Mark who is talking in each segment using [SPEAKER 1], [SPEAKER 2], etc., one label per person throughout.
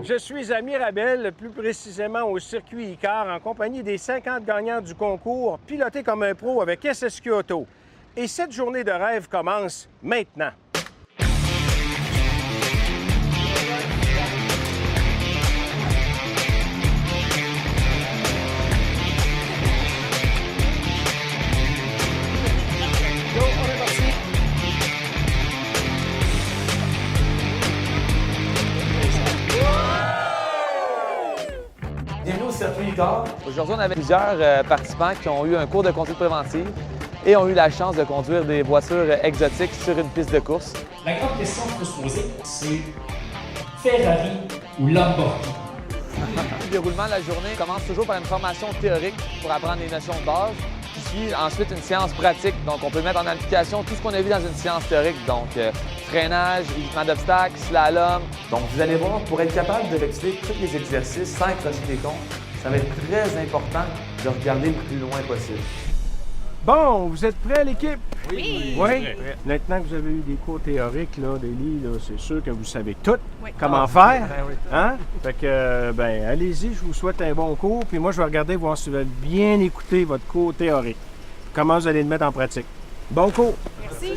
[SPEAKER 1] Je suis à Mirabel, plus précisément au circuit Icar, en compagnie des 50 gagnants du concours Piloté comme un pro avec SSQ Auto. Et cette journée de rêve commence maintenant.
[SPEAKER 2] Bienvenue au circuit Icar.
[SPEAKER 3] Aujourd'hui, on avait plusieurs participants qui ont eu un cours de conduite préventive et ont eu la chance de conduire des voitures exotiques sur une piste de course.
[SPEAKER 4] La grande question qu'il faut se poser, c'est Ferrari ou Lamborghini?
[SPEAKER 3] Le déroulement de la journée commence toujours par une formation théorique pour apprendre les notions de base, qui suit ensuite une séance pratique. Donc, on peut mettre en application tout ce qu'on a vu dans une séance théorique, donc freinage, évitement d'obstacles, slalom.
[SPEAKER 2] Donc, vous allez voir, pour être capable d'effectuer tous les exercices sans crocher des comptes, ça va être très important de regarder le plus loin possible.
[SPEAKER 1] Bon, vous êtes prêts, l'équipe?
[SPEAKER 5] Oui!
[SPEAKER 1] Oui? Maintenant que vous avez eu des cours théoriques, là, des livres, c'est sûr que vous savez tout
[SPEAKER 5] Oui.
[SPEAKER 1] comment faire. Hein? Fait que, ben, allez-y, je vous souhaite un bon cours. Puis moi, je vais regarder, voir si vous avez bien écouté votre cours théorique. Comment vous allez le mettre en pratique. Bon cours!
[SPEAKER 5] Merci.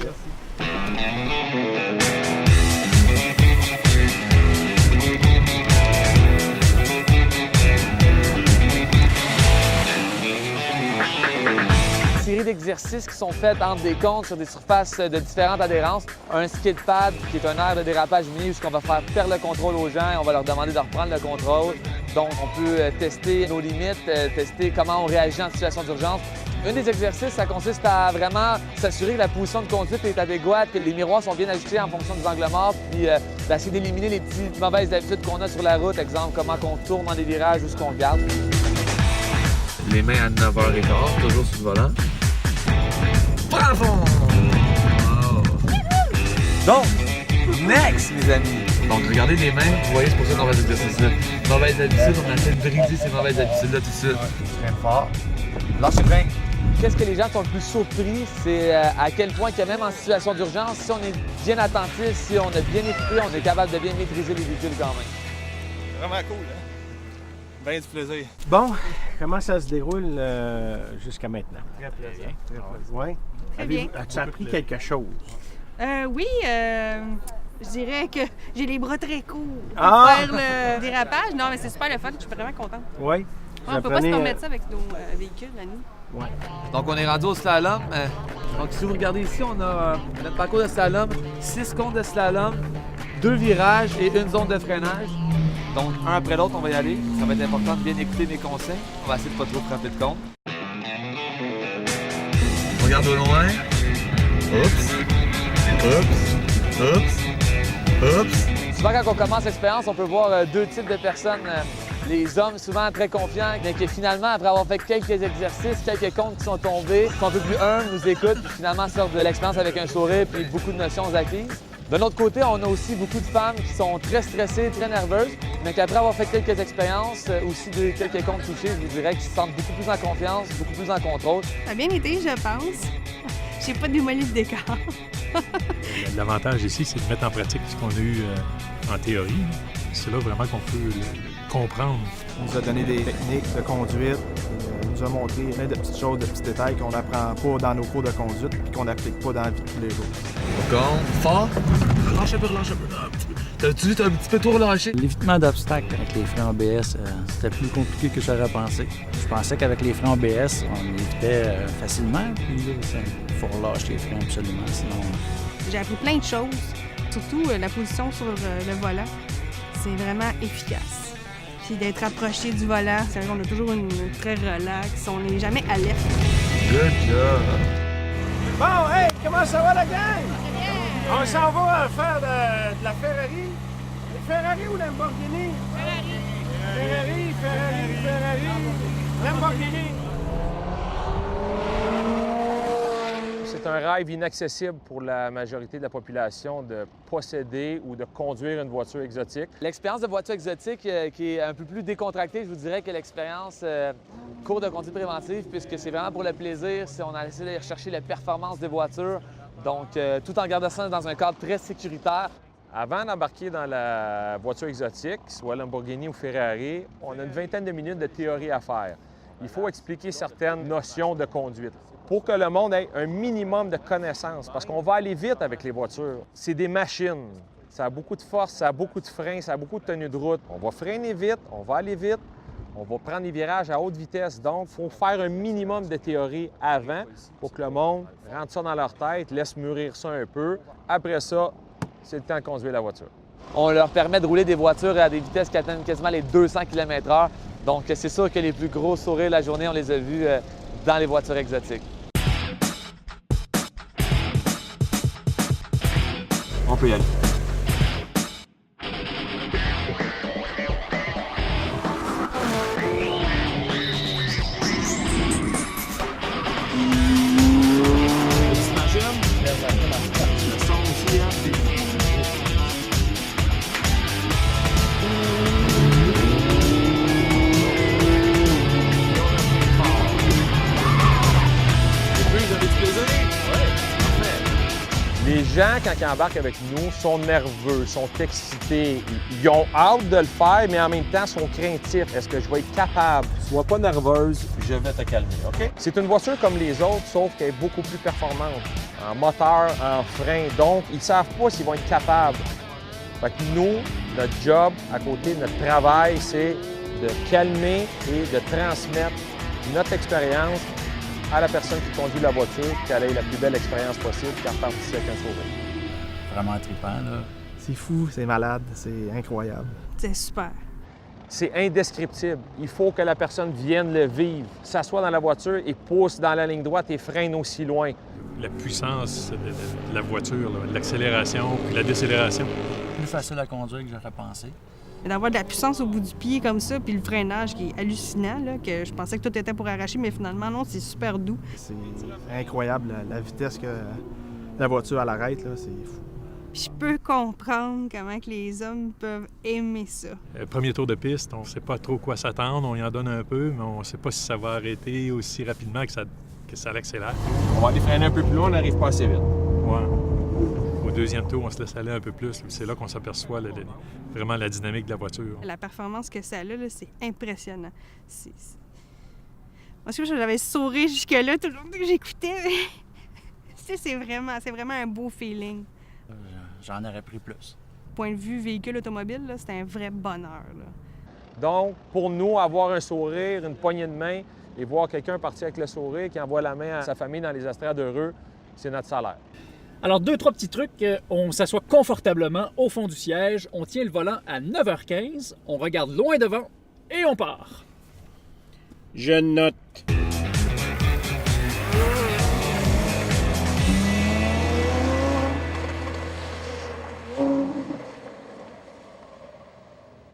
[SPEAKER 3] Série d'exercices qui sont faits entre des comptes sur des surfaces de différentes adhérences. Un skid pad, qui est un aire de dérapage mini où on va faire perdre le contrôle aux gens et on va leur demander de reprendre le contrôle. Donc, on peut tester nos limites, tester comment on réagit en situation d'urgence. Un des exercices, ça consiste à vraiment s'assurer que la position de conduite est adéquate, que les miroirs sont bien ajustés en fonction des angles morts, puis d'essayer d'éliminer les petites mauvaises habitudes qu'on a sur la route. Exemple, comment on tourne dans les virages ou ce qu'on regarde.
[SPEAKER 2] Les mains à 9h15, toujours sur le volant. Bravo! Wow.
[SPEAKER 3] Donc, next, mes amis!
[SPEAKER 2] Donc, regardez les mains, vous voyez, c'est pour ça qu'on va cet exercice-là. Mauvaise habitude, on essaie de briser ces mauvaises habitudes-là tout de suite. Très fort. Lâchez le frein.
[SPEAKER 3] Qu'est-ce que les gens sont le plus surpris, c'est à quel point que même en situation d'urgence, si on est bien attentif, si on a bien écouté, on est capable de bien maîtriser les véhicules quand même.
[SPEAKER 6] Vraiment cool, hein? Bien du plaisir.
[SPEAKER 1] Bon, comment ça se déroule jusqu'à maintenant?
[SPEAKER 6] Très plaisant.
[SPEAKER 1] Oui?
[SPEAKER 5] Très bien.
[SPEAKER 1] As-tu appris quelque chose?
[SPEAKER 5] Oui, je dirais que j'ai les bras très courts pour
[SPEAKER 1] Ah!
[SPEAKER 5] faire le dérapage. Non, mais c'est super le fun, je suis vraiment contente.
[SPEAKER 1] Oui?
[SPEAKER 5] Ouais, on peut pas se permettre ça avec nos véhicules à nous.
[SPEAKER 1] Oui.
[SPEAKER 3] Donc, on est rendu au slalom. Donc, si vous regardez ici, on a notre parcours de slalom, 6 comptes de slalom, 2 virages et une zone de freinage. Donc, un après l'autre, on va y aller. Ça va être important de bien écouter mes conseils. On va essayer de pas trop frapper de compte.
[SPEAKER 2] Regarde au loin. Oups. Oups. Oups. Oups.
[SPEAKER 3] Souvent, quand on commence l'expérience, on peut voir deux types de personnes. Les hommes, souvent très confiants, mais qui finalement, après avoir fait quelques exercices, quelques comptes qui sont tombés, sont un peu plus humbles, nous écoutent, puis finalement sortent de l'expérience avec un sourire puis beaucoup de notions acquises. De l'autre côté, on a aussi beaucoup de femmes qui sont très stressées, très nerveuses, mais qu'après avoir fait quelques expériences, aussi quelques comptes touchés, je vous dirais qu'ils se sentent beaucoup plus en confiance, beaucoup plus en contrôle.
[SPEAKER 5] Ça a bien été, je pense. J'ai pas démoli le décor.
[SPEAKER 7] L'avantage ici, c'est de mettre en pratique ce qu'on a eu en théorie. C'est là vraiment qu'on peut comprendre.
[SPEAKER 6] On nous a donné des techniques de conduite. On nous a montré plein de petites choses, de petits détails qu'on n'apprend pas dans nos cours de conduite et qu'on n'applique pas dans la vie de tous les jours.
[SPEAKER 2] On compte fort. Relâche un peu, relâche un peu. T'as-tu vu, t'as un petit peu trop relâché?
[SPEAKER 8] L'évitement d'obstacles avec les freins ABS, c'était plus compliqué que j'aurais pensé. Je pensais qu'avec les freins ABS, on évitait facilement, puis là, il faut relâcher les freins absolument, sinon...
[SPEAKER 5] J'ai appris plein de choses, surtout la position sur le volant. C'est vraiment efficace. Puis d'être approché du volant, c'est vrai qu'on a toujours une très relax, on n'est jamais alerte.
[SPEAKER 2] Good job.
[SPEAKER 1] Bon, hey, comment ça va la gang? On s'en va faire de la Ferrari. Ferrari ou Lamborghini? Ferrari. Ferrari. Lamborghini. C'est un rêve inaccessible pour la majorité de la population de posséder ou de conduire une voiture exotique.
[SPEAKER 3] L'expérience de voiture exotique qui est un peu plus décontractée, je vous dirais, que l'expérience cours de conduite préventive, puisque c'est vraiment pour le plaisir. On a essayé d'aller rechercher la performance des voitures, donc tout en gardant ça dans un cadre très sécuritaire. Avant d'embarquer dans la voiture exotique, soit Lamborghini ou Ferrari, on a une vingtaine de minutes de théorie à faire. Il faut expliquer certaines notions de conduite pour que le monde ait un minimum de connaissances, parce qu'on va aller vite avec les voitures. C'est des machines. Ça a beaucoup de force, ça a beaucoup de freins, ça a beaucoup de tenue de route. On va freiner vite, on va aller vite, on va prendre des virages à haute vitesse. Donc, il faut faire un minimum de théorie avant pour que le monde rentre ça dans leur tête, laisse mûrir ça un peu. Après ça, c'est le temps de conduire la voiture. On leur permet de rouler des voitures à des vitesses qui atteignent quasiment les 200 km/h. Donc, c'est sûr que les plus gros sourires de la journée, on les a vus dans les voitures exotiques.
[SPEAKER 2] On peut y aller.
[SPEAKER 1] Les gens, quand ils embarquent avec nous, sont nerveux, sont excités. Ils ont hâte de le faire, mais en même temps, sont craintifs. Est-ce que je vais être capable?
[SPEAKER 2] Sois pas nerveuse, je vais te calmer, OK?
[SPEAKER 1] C'est une voiture comme les autres, sauf qu'elle est beaucoup plus performante en moteur, en frein. Donc, ils ne savent pas s'ils vont être capables. Fait que nous, notre job, à côté de notre travail, c'est de calmer et de transmettre notre expérience à la personne qui conduit la voiture, qu'elle ait la plus belle expérience possible, qu'elle reparte ici avec un sourire.
[SPEAKER 8] Vraiment trippant, là.
[SPEAKER 6] C'est fou, c'est malade, c'est incroyable.
[SPEAKER 5] C'est super.
[SPEAKER 1] C'est indescriptible. Il faut que la personne vienne le vivre, s'assoie dans la voiture et pousse dans la ligne droite et freine aussi loin.
[SPEAKER 7] La puissance de la voiture, là, l'accélération puis la décélération.
[SPEAKER 8] Plus facile à conduire que j'aurais pensé.
[SPEAKER 5] D'avoir de la puissance au bout du pied comme ça, puis le freinage qui est hallucinant, là, que je pensais que tout était pour arracher, mais finalement, non, c'est super doux.
[SPEAKER 6] C'est incroyable, la vitesse que la voiture elle arrête, là, c'est fou.
[SPEAKER 5] Puis je peux comprendre comment que les hommes peuvent aimer ça.
[SPEAKER 7] Premier tour de piste, on ne sait pas trop quoi s'attendre, on y en donne un peu, mais on ne sait pas si ça va arrêter aussi rapidement que ça l'accélère.
[SPEAKER 1] On va aller freiner un peu plus loin, on n'arrive pas assez vite.
[SPEAKER 7] Ouais. Au deuxième tour, on se laisse aller un peu plus. C'est là qu'on s'aperçoit vraiment la dynamique de la voiture.
[SPEAKER 5] La performance que ça a, là, c'est impressionnant. Moi, ce que j'avais souri jusque-là tout le long que j'écoutais. C'est vraiment un beau feeling.
[SPEAKER 8] J'en aurais pris plus.
[SPEAKER 5] Point de vue véhicule automobile, c'est un vrai bonheur. Là.
[SPEAKER 1] Donc, pour nous, avoir un sourire, une poignée de main et voir quelqu'un partir avec le sourire qui envoie la main à sa famille dans les estrades heureux, c'est notre salaire.
[SPEAKER 9] Alors, 2-3 petits trucs. On s'assoit confortablement au fond du siège, on tient le volant à 9h15, on regarde loin devant et on part.
[SPEAKER 1] Je note.